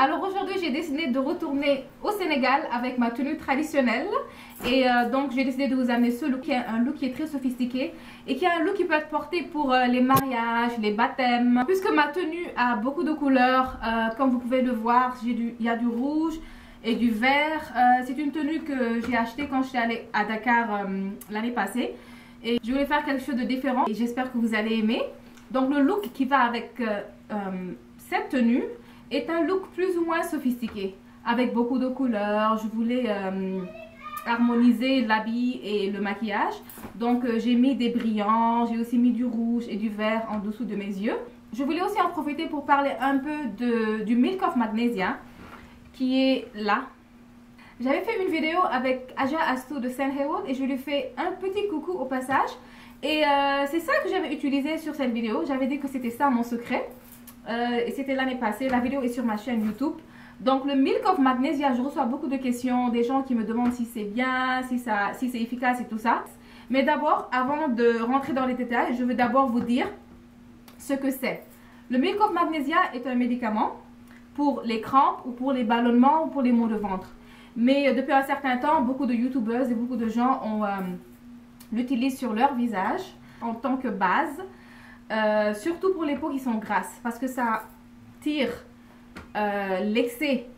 Alors aujourd'hui j'ai décidé de retourner au Sénégal avec ma tenue traditionnelle et donc j'ai décidé de vous amener ce look qui est un look qui est très sophistiqué et qui est un look qui peut être porté pour les mariages, les baptêmes. Puisque ma tenue a beaucoup de couleurs, comme vous pouvez le voir, il y a du rouge et du vert. C'est une tenue que j'ai achetée quand je suis allée à Dakar l'année passée et je voulais faire quelque chose de différent et j'espère que vous allez aimer. Donc le look qui va avec cette tenue est un look plus ou moins sophistiqué avec beaucoup de couleurs. Je voulais harmoniser l'habit et le maquillage, donc j'ai mis des brillants, j'ai aussi mis du rouge et du vert en dessous de mes yeux. Je voulais aussi en profiter pour parler un peu du Milk of Magnesia qui est là. J'avais fait une vidéo avec Aja Astou de St. Haywood et je lui ai fait un petit coucou au passage et c'est ça que j'avais utilisé sur cette vidéo. J'avais dit que c'était ça mon secret. Et c'était l'année passée, la vidéo est sur ma chaîne YouTube. Donc le Milk of Magnesia, je reçois beaucoup de questions, des gens qui me demandent si c'est bien, si c'est efficace et tout ça. Mais d'abord, avant de rentrer dans les détails, je veux d'abord vous dire ce que c'est. Le Milk of Magnesia est un médicament pour les crampes ou pour les ballonnements ou pour les maux de ventre. Mais depuis un certain temps, beaucoup de youtubeuses et beaucoup de gens l'utilisent sur leur visage en tant que base. Surtout pour les peaux qui sont grasses parce que ça tire l'excès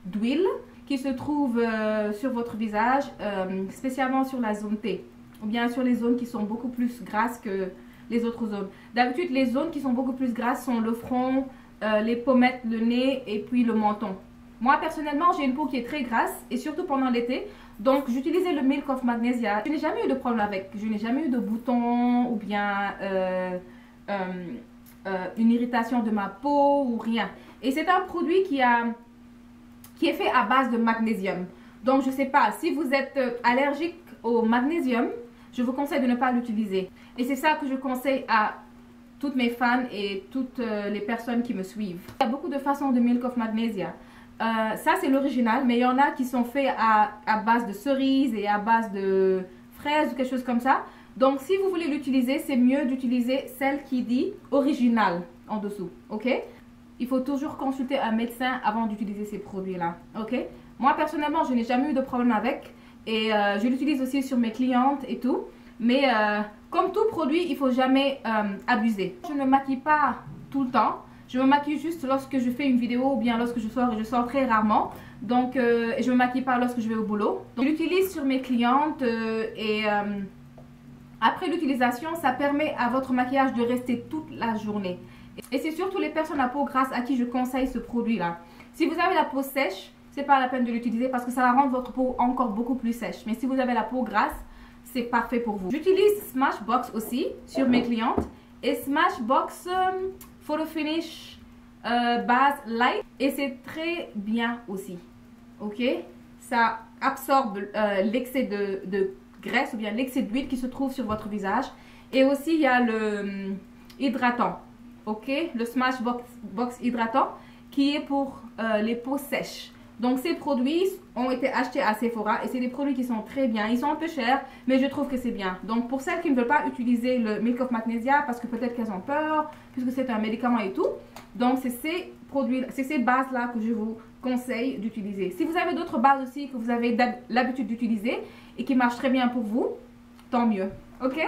d'huile qui se trouve sur votre visage, spécialement sur la zone T ou bien sur les zones qui sont beaucoup plus grasses que les autres zones. D'habitude les zones qui sont beaucoup plus grasses sont le front, les pommettes, le nez et puis le menton. Moi personnellement j'ai une peau qui est très grasse et surtout pendant l'été, donc j'utilisais le Milk of Magnesia. Je n'ai jamais eu de problème avec, je n'ai jamais eu de boutons ou bien une irritation de ma peau ou rien. Et c'est un produit qui est fait à base de magnésium. Donc je sais pas, si vous êtes allergique au magnésium, je vous conseille de ne pas l'utiliser. Et c'est ça que je conseille à toutes mes fans et toutes les personnes qui me suivent. Il y a beaucoup de façons de Milk of Magnesia. Ça c'est l'original, mais il y en a qui sont faits à base de cerises et à base de fraises ou quelque chose comme ça. Donc si vous voulez l'utiliser, c'est mieux d'utiliser celle qui dit original en dessous, ok? Il faut toujours consulter un médecin avant d'utiliser ces produits-là, ok? Moi personnellement, je n'ai jamais eu de problème avec et je l'utilise aussi sur mes clientes et tout. Mais comme tout produit, il ne faut jamais abuser. Je ne me maquille pas tout le temps. Je me maquille juste lorsque je fais une vidéo ou bien lorsque je sors, et je sors très rarement. Donc je ne me maquille pas lorsque je vais au boulot. Donc, je l'utilise sur mes clientes et après l'utilisation, ça permet à votre maquillage de rester toute la journée. Et c'est surtout les personnes à peau grasse à qui je conseille ce produit-là. Si vous avez la peau sèche, c'est pas la peine de l'utiliser parce que ça va rendre votre peau encore beaucoup plus sèche. Mais si vous avez la peau grasse, c'est parfait pour vous. J'utilise Smashbox aussi sur mes clientes. Et Smashbox Photo Finish base light. Et c'est très bien aussi. Ok? Ça absorbe l'excès de graisse ou bien l'excès d'huile qui se trouve sur votre visage. Et aussi il y a le hydratant, ok, le Smashbox hydratant qui est pour les peaux sèches. Donc ces produits ont été achetés à Sephora et c'est des produits qui sont très bien. Ils sont un peu chers mais je trouve que c'est bien. Donc pour celles qui ne veulent pas utiliser le Milk of Magnesia parce que peut-être qu'elles ont peur puisque c'est un médicament et tout, donc c'est ces produits, c'est ces bases là que je vous conseille d'utiliser. Si vous avez d'autres bases aussi que vous avez l'habitude d'utiliser et qui marchent très bien pour vous, tant mieux, ok?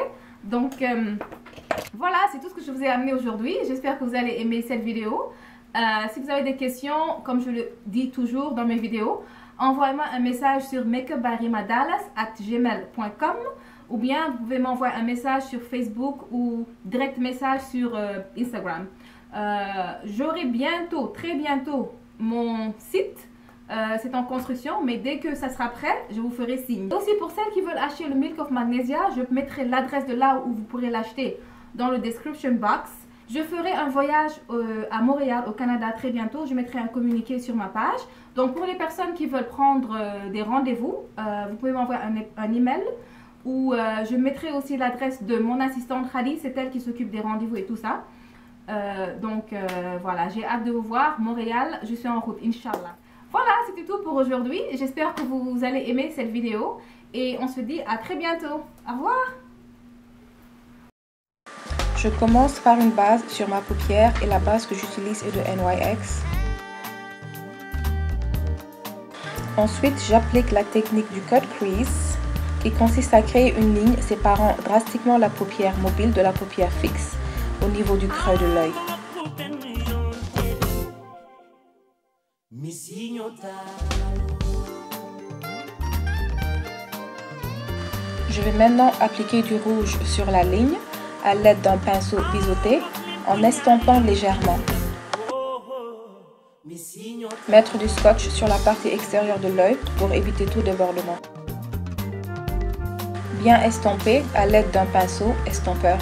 Donc voilà, c'est tout ce que je vous ai amené aujourd'hui. J'espère que vous allez aimer cette vidéo. Si vous avez des questions, comme je le dis toujours dans mes vidéos, envoyez-moi un message sur makeupbyrimadallas@gmail.com ou bien vous pouvez m'envoyer un message sur Facebook ou direct message sur Instagram. J'aurai bientôt, très bientôt, mon site. C'est en construction, mais dès que ça sera prêt, je vous ferai signe. Aussi pour celles qui veulent acheter le Milk of Magnesia, je mettrai l'adresse de là où vous pourrez l'acheter dans le description box. Je ferai un voyage à Montréal, au Canada, très bientôt. Je mettrai un communiqué sur ma page. Donc pour les personnes qui veulent prendre des rendez-vous, vous pouvez m'envoyer un email ou je mettrai aussi l'adresse de mon assistante Khadi, c'est elle qui s'occupe des rendez-vous et tout ça. Voilà, j'ai hâte de vous voir. Montréal, je suis en route, Inch'Allah. Voilà, c'était tout pour aujourd'hui. J'espère que vous allez aimer cette vidéo et on se dit à très bientôt. Au revoir. Je commence par une base sur ma paupière et la base que j'utilise est de NYX. Ensuite, j'applique la technique du cut crease qui consiste à créer une ligne séparant drastiquement la paupière mobile de la paupière fixe au niveau du creux de l'œil. Je vais maintenant appliquer du rouge sur la ligne à l'aide d'un pinceau biseauté en estampant légèrement. Mettre du scotch sur la partie extérieure de l'œil pour éviter tout débordement. Bien estamper à l'aide d'un pinceau estompeur.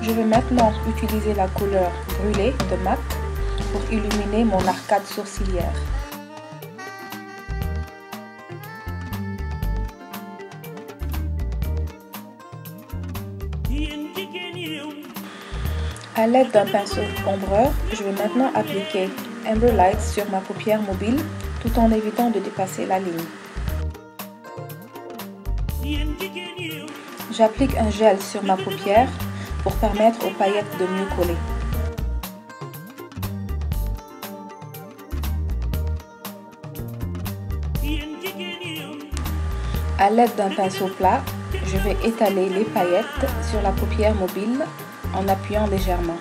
Je vais maintenant utiliser la couleur brûlée de MAC pour illuminer mon arcade sourcilière. À l'aide d'un pinceau ombreur, je vais maintenant appliquer Amber Light sur ma paupière mobile tout en évitant de dépasser la ligne. J'applique un gel sur ma paupière pour permettre aux paillettes de mieux coller. À l'aide d'un pinceau plat, je vais étaler les paillettes sur la paupière mobile en appuyant légèrement.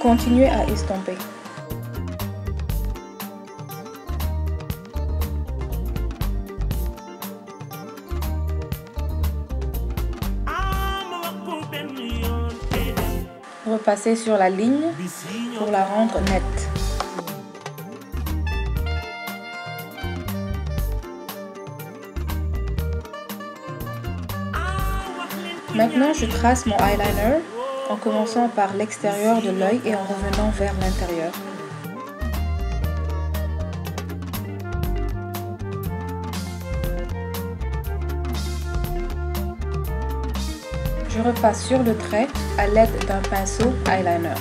Continuez à estomper. Repassez sur la ligne pour la rendre nette. Maintenant, je trace mon eyeliner en commençant par l'extérieur de l'œil et en revenant vers l'intérieur. Je repasse sur le trait à l'aide d'un pinceau eyeliner.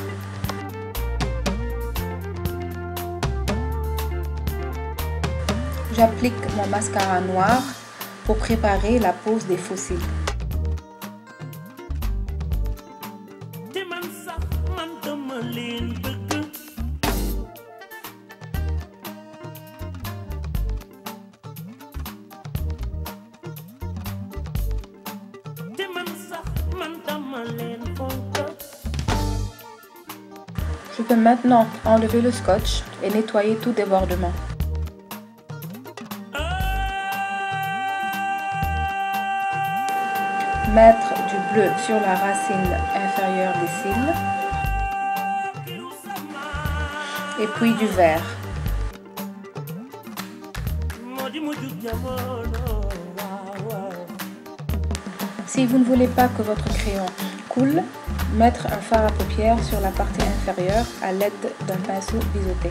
J'applique mon mascara noir pour préparer la pose des faux cils. Je peux maintenant enlever le scotch et nettoyer tout débordement. Mettre du bleu sur la racine inférieure des cils et puis du vert. Si vous ne voulez pas que votre crayon coule, mettre un fard à paupières sur la partie inférieure à l'aide d'un pinceau biseauté.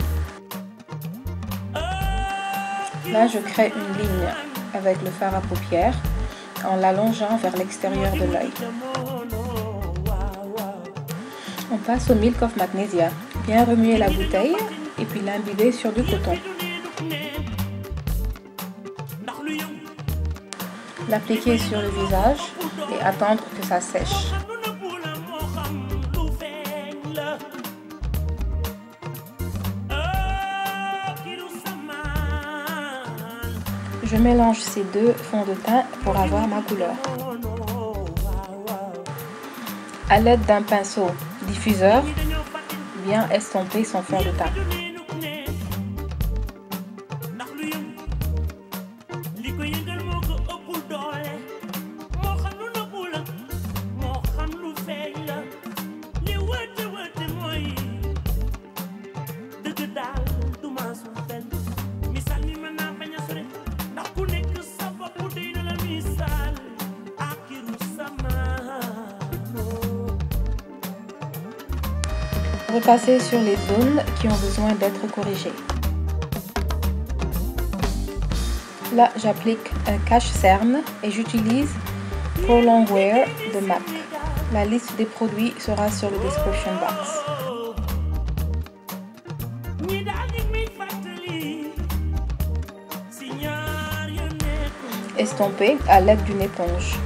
Là, je crée une ligne avec le fard à paupières en l'allongeant vers l'extérieur de l'œil. On passe au Milk of Magnesia. Bien remuer la bouteille et puis l'imbiber sur du coton. L'appliquer sur le visage et attendre que ça sèche. Je mélange ces deux fonds de teint pour avoir ma couleur. À l'aide d'un pinceau diffuseur, bien estomper son fond de teint. Repasser sur les zones qui ont besoin d'être corrigées. Là, j'applique un cache-cerne et j'utilise Prolong Wear de MAC. La liste des produits sera sur le description box. estomper à l'aide d'une éponge.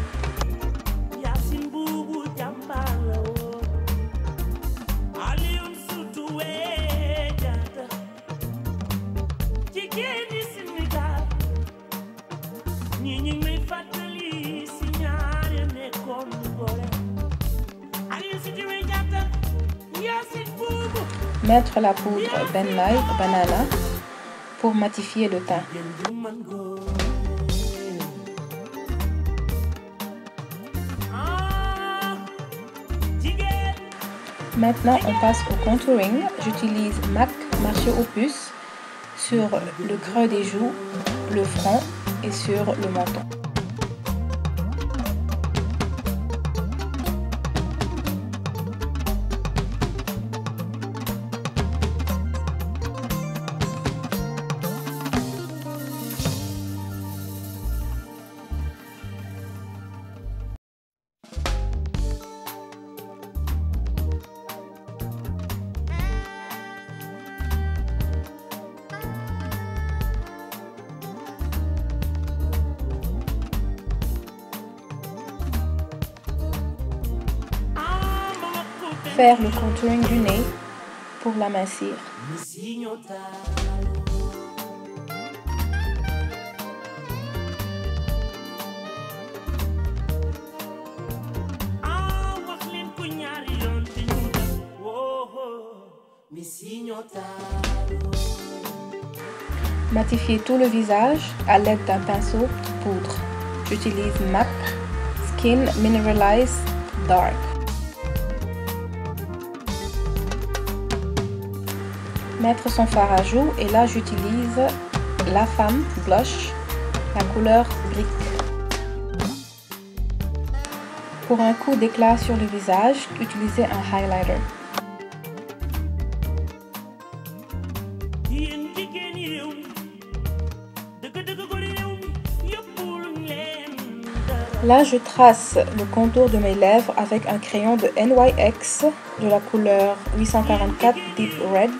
Mettre la poudre Benlai Banana pour matifier le teint. Maintenant, on passe au contouring. J'utilise MAC Marché aux puces sur le creux des joues, le front et sur le menton. Faire le contouring du nez pour l'amincir. Matifier tout le visage à l'aide d'un pinceau poudre. J'utilise MAC Skin Mineralize Dark. Mettre son fard à joues et là j'utilise La Femme Blush, la couleur brique. Pour un coup d'éclat sur le visage, utilisez un highlighter. Là, je trace le contour de mes lèvres avec un crayon de NYX de la couleur 844 Deep Red.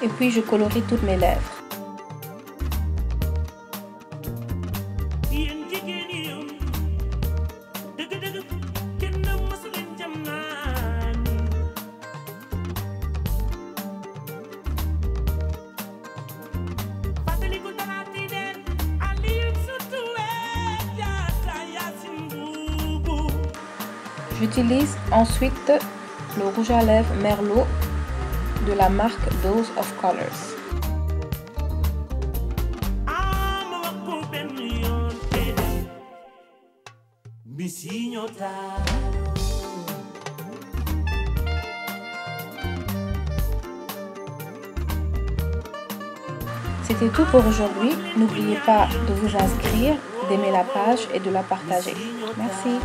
Et puis je colorie toutes mes lèvres. J'utilise ensuite le rouge à lèvres Merlot de la marque Dose of Colors. C'était tout pour aujourd'hui. N'oubliez pas de vous inscrire, d'aimer la page et de la partager. Merci.